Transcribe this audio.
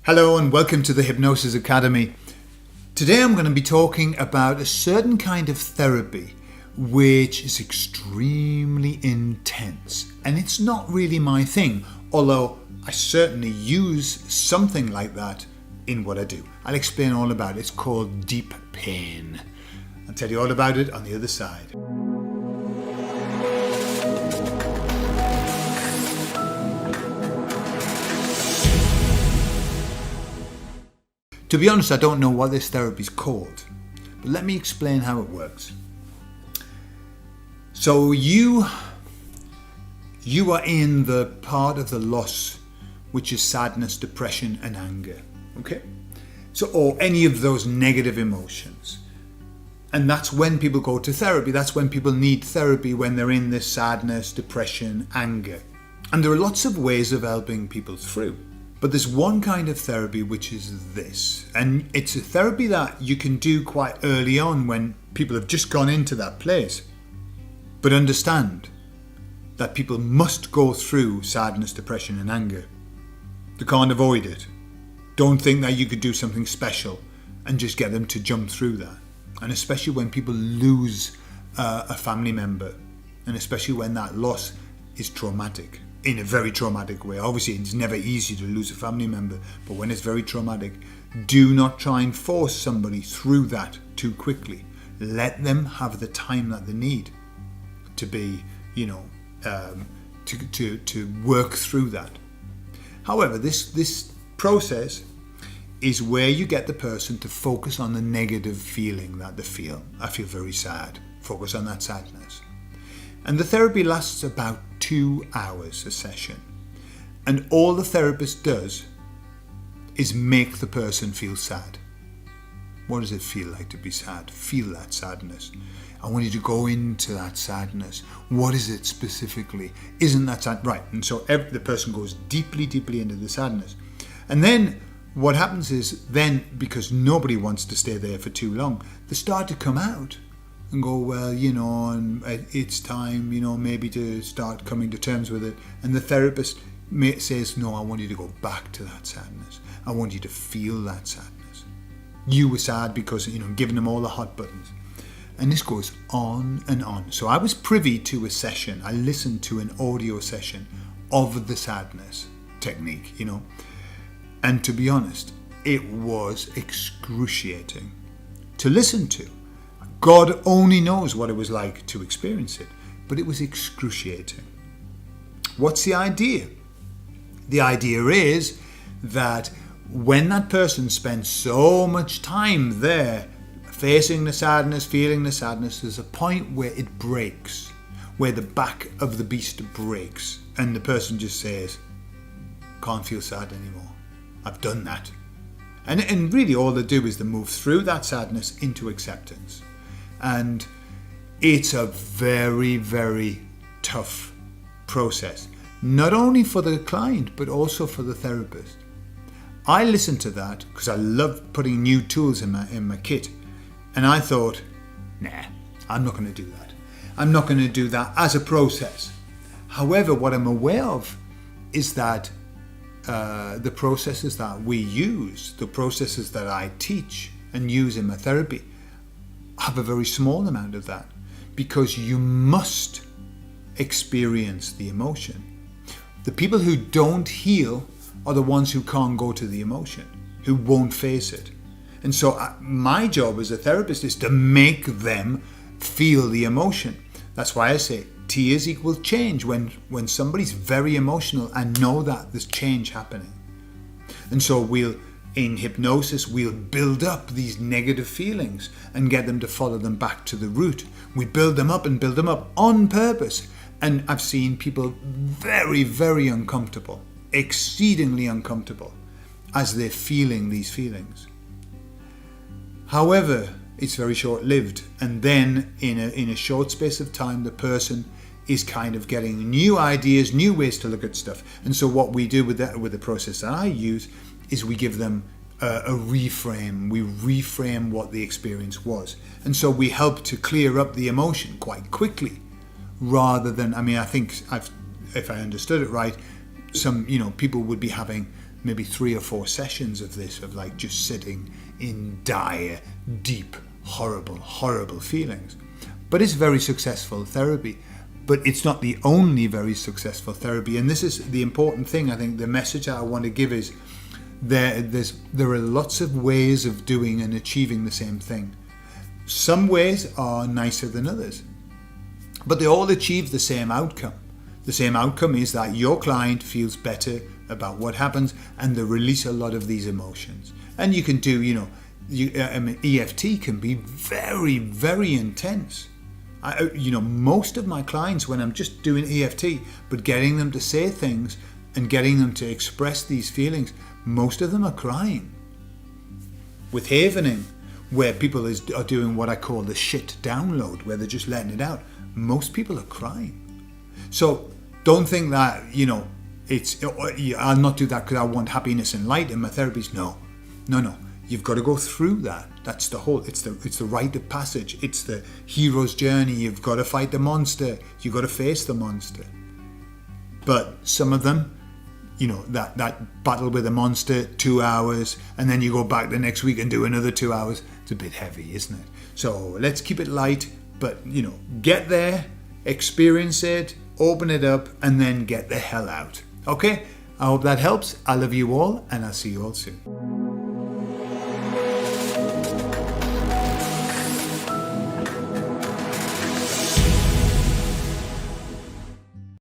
Hello and welcome to the Hypnosis Academy. Today I'm going to be talking about a certain kind of therapy which is extremely intense, and it's not really my thing, although I certainly use something like that in what I do. I'll explain all about it. It's called deep pain. I'll tell you all about it on the other side. To be honest, I don't know what this therapy is called, but let me explain how it works. So you are in the part of the loss which is sadness, depression and anger, okay? So, or any of those negative emotions. And that's when people go to therapy. That's when people need therapy, when they're in this sadness, depression, anger. And there are lots of ways of helping people through. But there's one kind of therapy which is this, and it's a therapy that you can do quite early on when people have just gone into that place. But understand that people must go through sadness, depression and anger. They can't avoid it. Don't think that you could do something special and just get them to jump through that. And especially when people lose a family member, and especially when that loss is traumatic. In a very traumatic way. Obviously, it's never easy to lose a family member, but when it's very traumatic, do not try and force somebody through that too quickly. Let them have the time that they need to be, to work through that. However, this process is where you get the person to focus on the negative feeling that they feel. I feel very sad. Focus on that sadness. And the therapy lasts about 2 hours a session. And all the therapist does is make the person feel sad. What does it feel like to be sad? Feel that sadness. I want you to go into that sadness. What is it specifically? Isn't that sad? Right. And so the person goes deeply, deeply into the sadness. And then what happens is then, because nobody wants to stay there for too long, they start to come out. And go, well, and it's time, maybe to start coming to terms with it. And the therapist says, no, I want you to go back to that sadness. I want you to feel that sadness. You were sad because, giving them all the hot buttons. And this goes on and on. So I was privy to a session. I listened to an audio session of the sadness technique, And to be honest, it was excruciating to listen to. God only knows what it was like to experience it, but it was excruciating. What's the idea? The idea is that when that person spends so much time there, facing the sadness, feeling the sadness, there's a point where it breaks, where the back of the beast breaks, and the person just says, can't feel sad anymore. I've done that. And really all they do is they move through that sadness into acceptance. And it's a very, very tough process, not only for the client, but also for the therapist. I listened to that because I love putting new tools in my kit. And I thought, nah, I'm not going to do that. I'm not going to do that as a process. However, what I'm aware of is that the processes that we use, the processes that I teach and use in my therapy, have a very small amount of that, because you must experience the emotion. The people who don't heal are the ones who can't go to the emotion, who won't face it. And so my job as a therapist is to make them feel the emotion. That's why I say tears equal change. When somebody's very emotional, I know that there's change happening. And so in hypnosis, we'll build up these negative feelings and get them to follow them back to the root. We build them up and build them up on purpose. And I've seen people very, very uncomfortable, exceedingly uncomfortable, as they're feeling these feelings. However, it's very short-lived. And then in a short space of time, the person is kind of getting new ideas, new ways to look at stuff. And so what we do with the process that I use is we give them a reframe. We reframe what the experience was. And so we help to clear up the emotion quite quickly, rather than, I think if I understood it right, some, people would be having maybe 3 or 4 sessions of this, of like just sitting in dire, deep, horrible feelings. But it's very successful therapy. But it's not the only very successful therapy. And this is the important thing. I think the message that I want to give is there are lots of ways of doing and achieving the same thing. Some ways are nicer than others, but they all achieve the same outcome. The same outcome is that your client feels better about what happens, and they release a lot of these emotions. And you can do, EFT can be very, very intense. Most of my clients, when I'm just doing EFT, but getting them to say things and getting them to express these feelings, most of them are crying. With Havening, where people are doing what I call the shit download, where they're just letting it out, most people are crying. So don't think that, I'll not do that because I want happiness and light in my therapies. No. You've got to go through that. That's the whole, it's the rite of passage. It's the hero's journey. You've got to fight the monster. You've got to face the monster. But some of them, that battle with the monster, 2 hours, and then you go back the next week and do another 2 hours. It's a bit heavy, isn't it? So let's keep it light, but, get there, experience it, open it up, and then get the hell out. Okay? I hope that helps. I love you all, and I'll see you all soon.